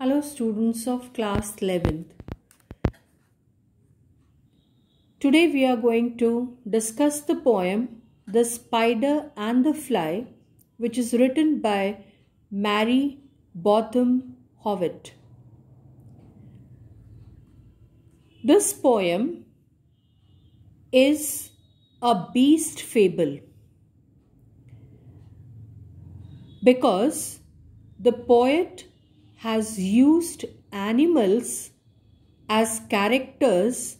Hello students of class 11th. Today we are going to discuss the poem The Spider and the Fly, which is written by Mary Botham Howitt. This poem is a beast fable because the poet has used animals as characters,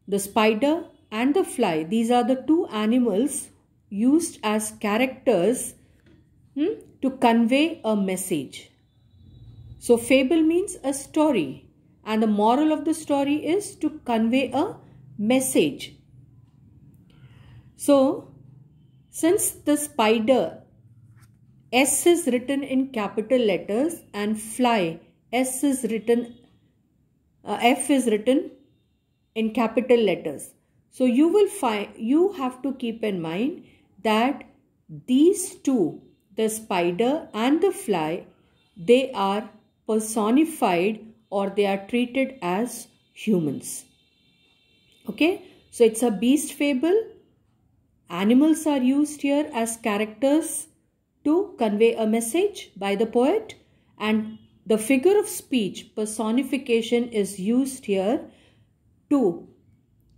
the spider and the fly. These are the two animals used as characters to convey a message. So fable means a story, and the moral of the story is to convey a message. So since the spider, S is written in capital letters and fly, F is written in capital letters. So you have to keep in mind that these two, the spider and the fly, they are personified or they are treated as humans. Okay, so it's a beast fable. Animals are used here as characters to convey a message by the poet, and the figure of speech, personification, is used here to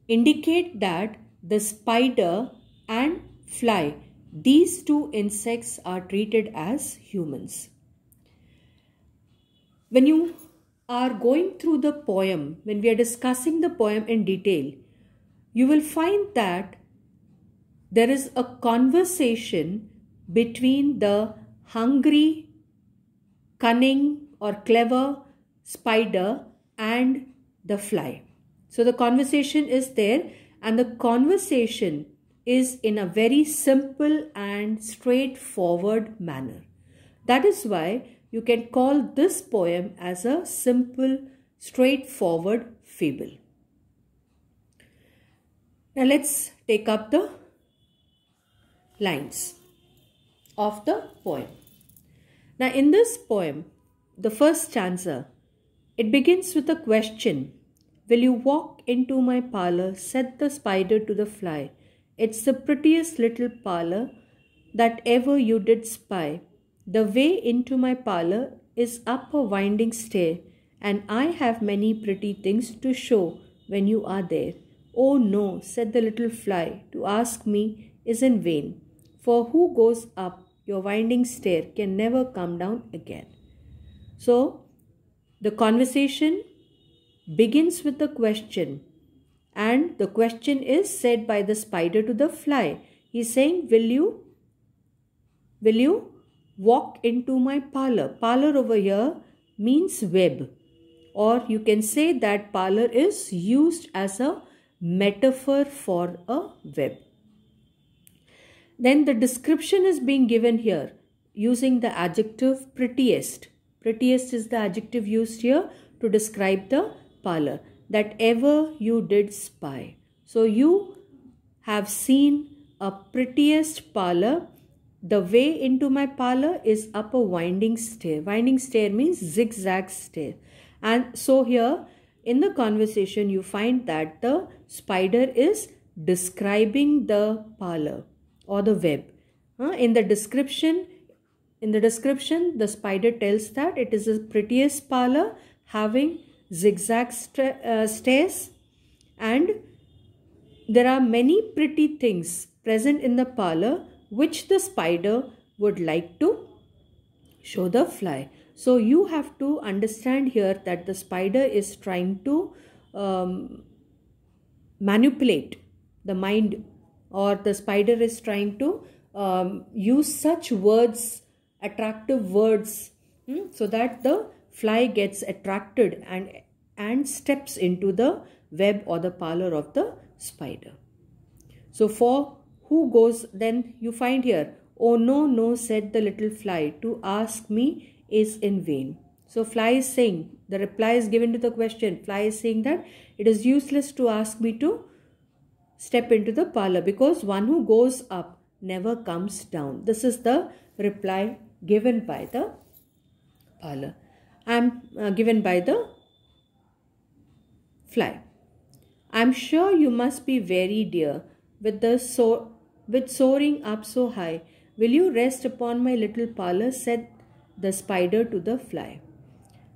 indicate that the spider and fly, these two insects, are treated as humans. When you are going through the poem, when we are discussing the poem in detail, you will find that there is a conversation between the hungry, cunning or clever spider and the fly. So the conversation is there, and the conversation is in a very simple and straightforward manner. That is why you can call this poem as a simple, straightforward fable. Now let's take up the lines of the poem. Now in this poem, the first stanza, it begins with a question. Will you walk into my parlor? Said the spider to the fly. It's the prettiest little parlor that ever you did spy. The way into my parlor is up a winding stair, and I have many pretty things to show when you are there. Oh no, said the little fly, to ask me is in vain. For who goes up your winding stair can never come down again. So the conversation begins with a question, and the question is said by the spider to the fly. He's saying, will you walk into my parlor? Parlor over here means web, or you can say that parlor is used as a metaphor for a web. Then the description is being given here using the adjective prettiest. Prettiest is the adjective used here to describe the parlor, that ever you did spy. So you have seen a prettiest parlor. The way into my parlor is up a winding stair. Winding stair means zigzag stair. And so here in the conversation you find that the spider is describing the parlor or the web. In the description, the spider tells that it is the prettiest parlor having zigzag stairs, and there are many pretty things present in the parlor which the spider would like to show the fly. So you have to understand here that the spider is trying to manipulate the mind, or the spider is trying to use such words, attractive words, so that the fly gets attracted and steps into the web or the parlor of the spider. So for who goes, then you find here, oh no, no, said the little fly, to ask me is in vain. So fly is saying, the reply is given to the question. Fly is saying that it is useless to ask me to step into the parlor, because one who goes up never comes down. This is the reply given by the parlor. given by the fly. I'm sure you must be very dear with with soaring up so high. Will you rest upon my little parlor? Said the spider to the fly.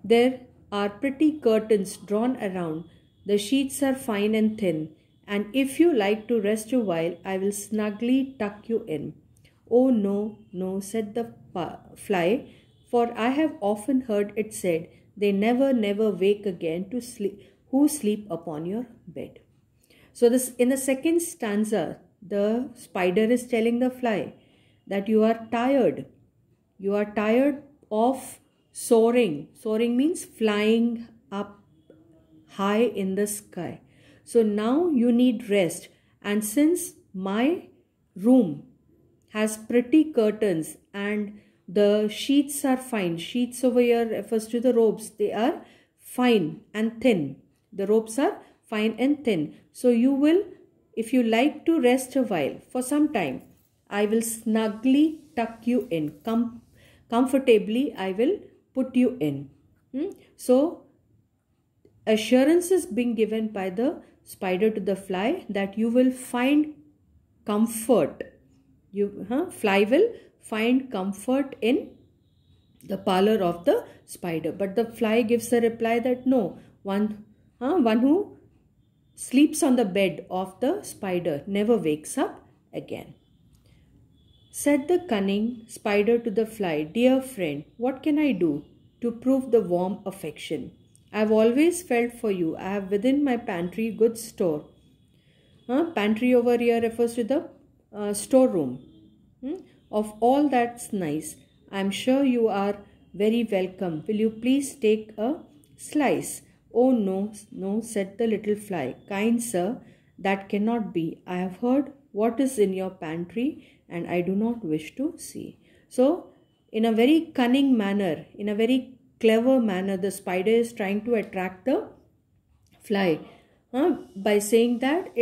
There are pretty curtains drawn around. The sheets are fine and thin, and if you like to rest a while, I will snugly tuck you in. Oh, no, no, said the fly, for I have often heard it said, they never, never wake again to sleep who sleep upon your bed. So this in the second stanza, the spider is telling the fly that you are tired. You are tired of soaring. Soaring means flying up high in the sky. So now you need rest. And since my room has pretty curtains and the sheets are fine. Sheets over here refers to the robes. They are fine and thin. The robes are fine and thin. So you will, if you like to rest a while for some time, I will snugly tuck you in. Comfortably, I will put you in. So assurance is being given by the spider to the fly that you will find comfort. Fly will find comfort in the parlor of the spider. But the fly gives a reply that no, one who sleeps on the bed of the spider never wakes up again. Said the cunning spider to the fly, dear friend, what can I do to prove the warm affection I have always felt for you? I have within my pantry good store. Pantry over here refers to the storeroom of all that's nice. I am sure you are very welcome. Will you please take a slice? Oh, no, no, said the little fly. Kind sir, that cannot be. I have heard what is in your pantry and I do not wish to see. So, in a very cunning manner, in a very clever manner, the spider is trying to attract the fly by saying that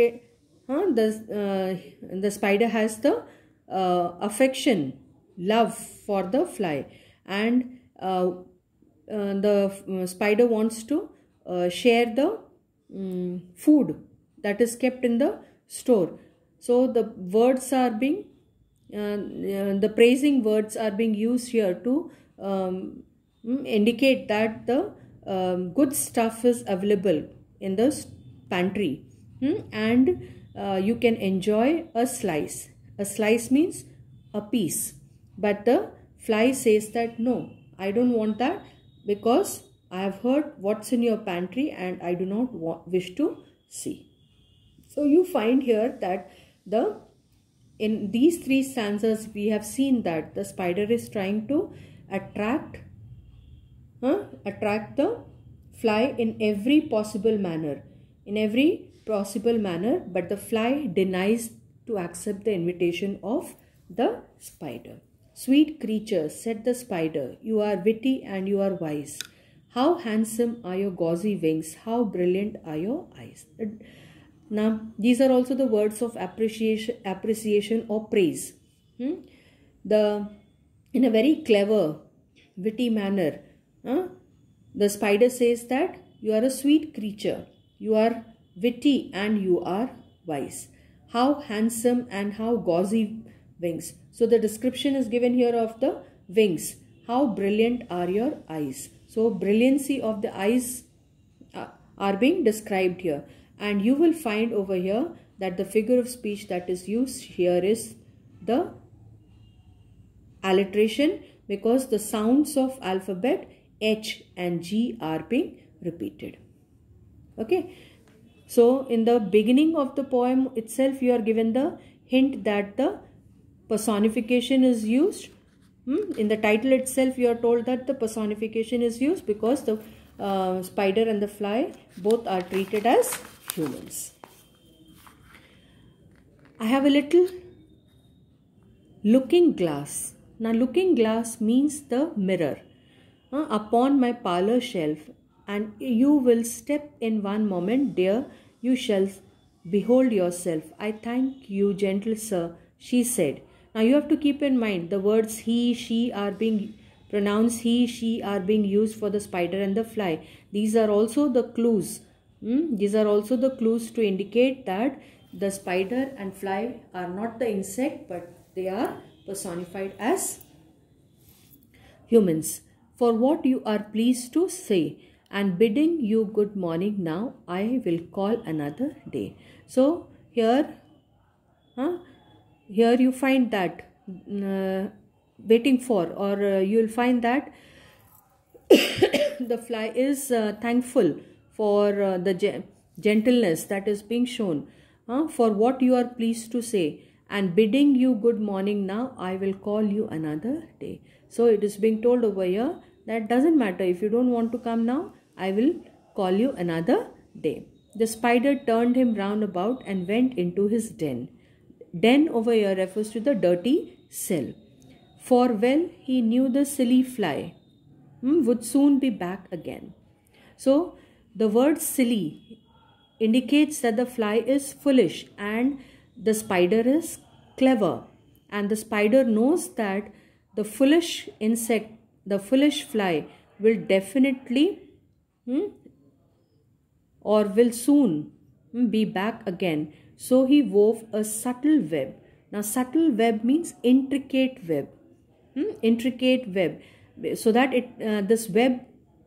the spider has the affection, love for the fly, and the spider wants to share the food that is kept in the store. So the words are being the praising words are being used here to indicate that the good stuff is available in the pantry, and you can enjoy a slice. A slice means a piece, but the fly says that no, I don't want that because I have heard what's in your pantry and I do not wish to see. So you find here that in these three stanzas we have seen that the spider is trying to attract the fly in every possible manner, but the fly denies to accept the invitation of the spider. Sweet creature, said the spider, you are witty and you are wise. How handsome are your gauzy wings, how brilliant are your eyes. Now, these are also the words of appreciation or praise. In a very clever, witty manner, the spider says that you are a sweet creature, you are witty and you are wise. How handsome and how gauzy wings. So the description is given here of the wings. How brilliant are your eyes. So brilliancy of the eyes are being described here. And you will find over here that the figure of speech that is used here is the alliteration, because the sounds of alphabet H and G are being repeated. Okay. So in the beginning of the poem itself, you are given the hint that the personification is used. In the title itself, you are told that the personification is used because the spider and the fly both are treated as humans. I have a little looking glass. Now looking glass means the mirror upon my parlor shelf, and you will step in one moment, dear, you shall behold yourself. I thank you, gentle sir, she said. Now you have to keep in mind the words he, she are being pronouns he, she are being used for the spider and the fly. These are also the clues. These are also the clues to indicate that the spider and fly are not the insect, but they are personified as humans. For what you are pleased to say, and bidding you good morning now, I will call another day. So here you find that waiting for, or you'll find that the fly is thankful for the gentleness that is being shown. For what you are pleased to say, and bidding you good morning now, I will call you another day. So it is being told over here that doesn't matter if you don't want to come now, I will call you another day. The spider turned him round about and went into his den. Den over here refers to the dirty cell. For well he knew the silly fly would soon be back again. So the word silly indicates that the fly is foolish and the spider is clever. And the spider knows that the foolish insect, the foolish fly, will definitely or will soon be back again. So he wove a subtle web. Now subtle web means intricate web. Intricate web. So that this web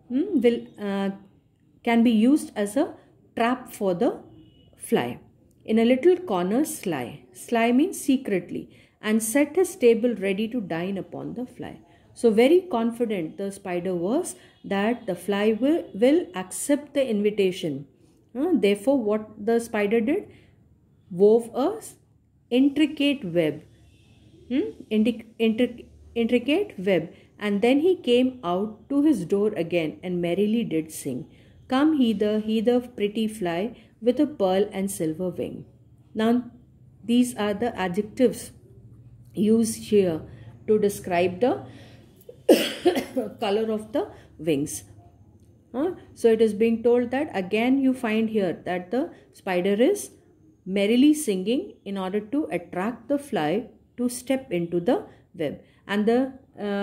can be used as a trap for the fly. In a little corner sly means secretly, and set his table ready to dine upon the fly. So very confident the spider was that the fly will accept the invitation. Therefore what the spider did? Wove a intricate web. Intricate web. And then he came out to his door again and merrily did sing. Come hither, pretty fly, with a pearl and silver wing. Now these are the adjectives used here to describe the color of the wings. So it is being told that again you find here that the spider is merrily singing in order to attract the fly to step into the web. And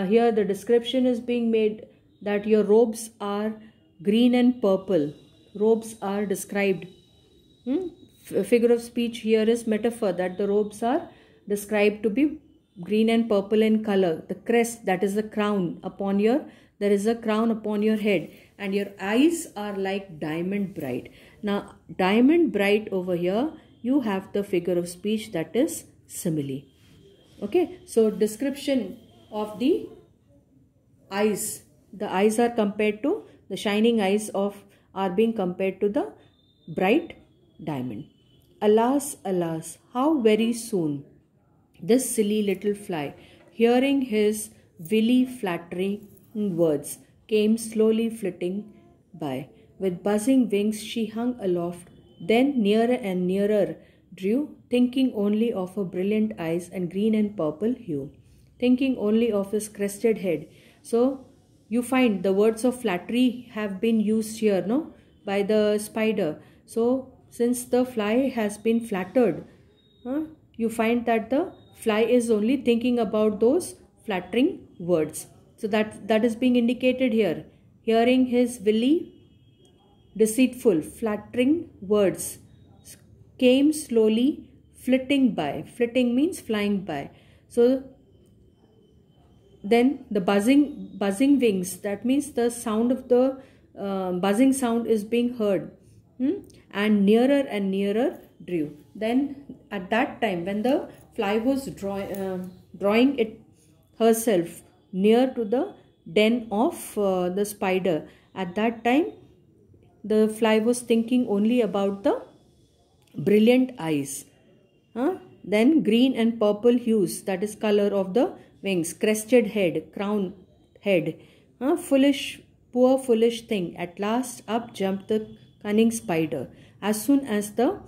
here the description is being made that your robes are green and purple. Robes are described. Figure of speech here is metaphor, that the robes are described to be green and purple in color. The crest, that is the crown upon your, there is a crown upon your head, and your eyes are like diamond bright. Now diamond bright over here, you have the figure of speech that is simile. Okay, so description of the eyes. The eyes are compared to, the shining eyes are being compared to the bright diamond. Alas, alas, how very soon this silly little fly, hearing his willy flattering words, came slowly flitting by. With buzzing wings she hung aloft, then nearer and nearer drew, thinking only of her brilliant eyes and green and purple hue, thinking only of his crested head. So you find the words of flattery have been used here, no, by the spider. So since the fly has been flattered, you find that the fly is only thinking about those flattering words. So that is being indicated here. Hearing his willy, deceitful, flattering words, came slowly flitting by. Flitting means flying by. So then the buzzing wings, that means the sound of the buzzing sound is being heard, and nearer drew. Then at that time when the fly was drawing it herself near to the den of the spider, at that time the fly was thinking only about the brilliant eyes, then green and purple hues, that is color of the wings, crested head, crown head, foolish, poor foolish thing. At last up jumped the cunning spider. As soon as the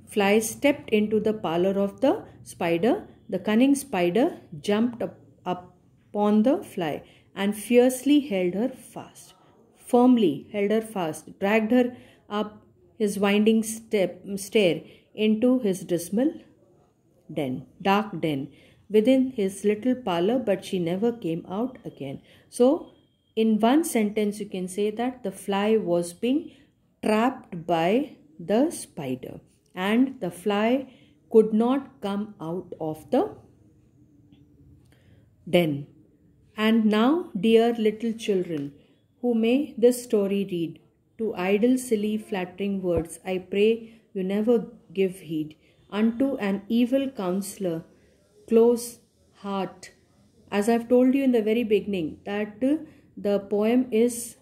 fly stepped into the parlor of the spider, the cunning spider jumped up upon the fly and fiercely held her fast, firmly held her fast, dragged her up his winding stair into his dismal den, dark den. within his little parlor, but she never came out again. So, in one sentence, you can say that the fly was being trapped by the spider, and the fly could not come out of the den. And now, dear little children, who may this story read, to idle, silly, flattering words, I pray you never give heed. Unto an evil counselor, close heart. As I've told you in the very beginning, that the poem is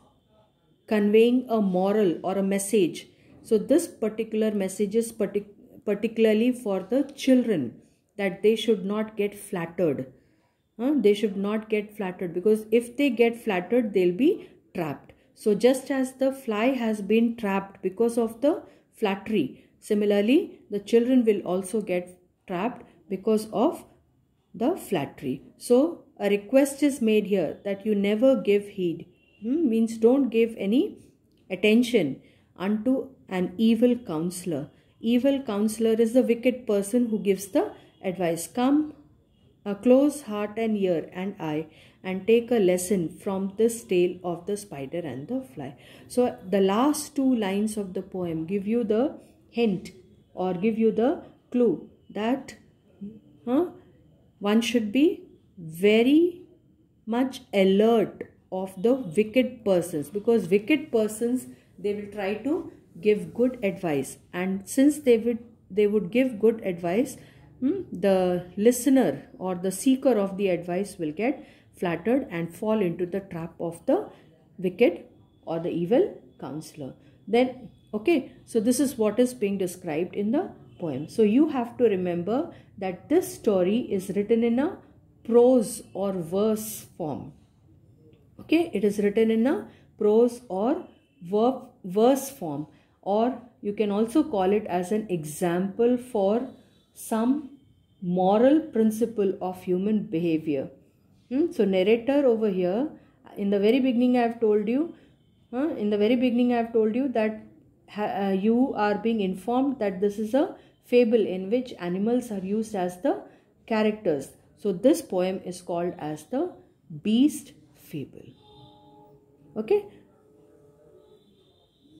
conveying a moral or a message. So this particular message is particularly for the children, that they should not get flattered. They should not get flattered, because if they get flattered, they'll be trapped. So just as the fly has been trapped because of the flattery, similarly the children will also get trapped because of the flattery. So a request is made here that you never give heed. Means don't give any attention unto an evil counselor. Evil counselor is the wicked person who gives the advice. Come, a close heart and ear and eye, and take a lesson from this tale of the spider and the fly. So the last two lines of the poem give you the hint or give you the clue that one should be very much alert of the wicked persons, because wicked persons, they will try to give good advice, and since they would give good advice, the listener or the seeker of the advice will get flattered and fall into the trap of the wicked or the evil counselor. Then okay, so this is what is being described in the poem. So you have to remember that this story is written in a prose or verse form. Okay, it is written in a prose or verse form, or you can also call it as an example for some moral principle of human behavior. So narrator over here, in the very beginning I have told you, that you are being informed that this is a fable in which animals are used as the characters. So this poem is called as the Beast Fable. Okay,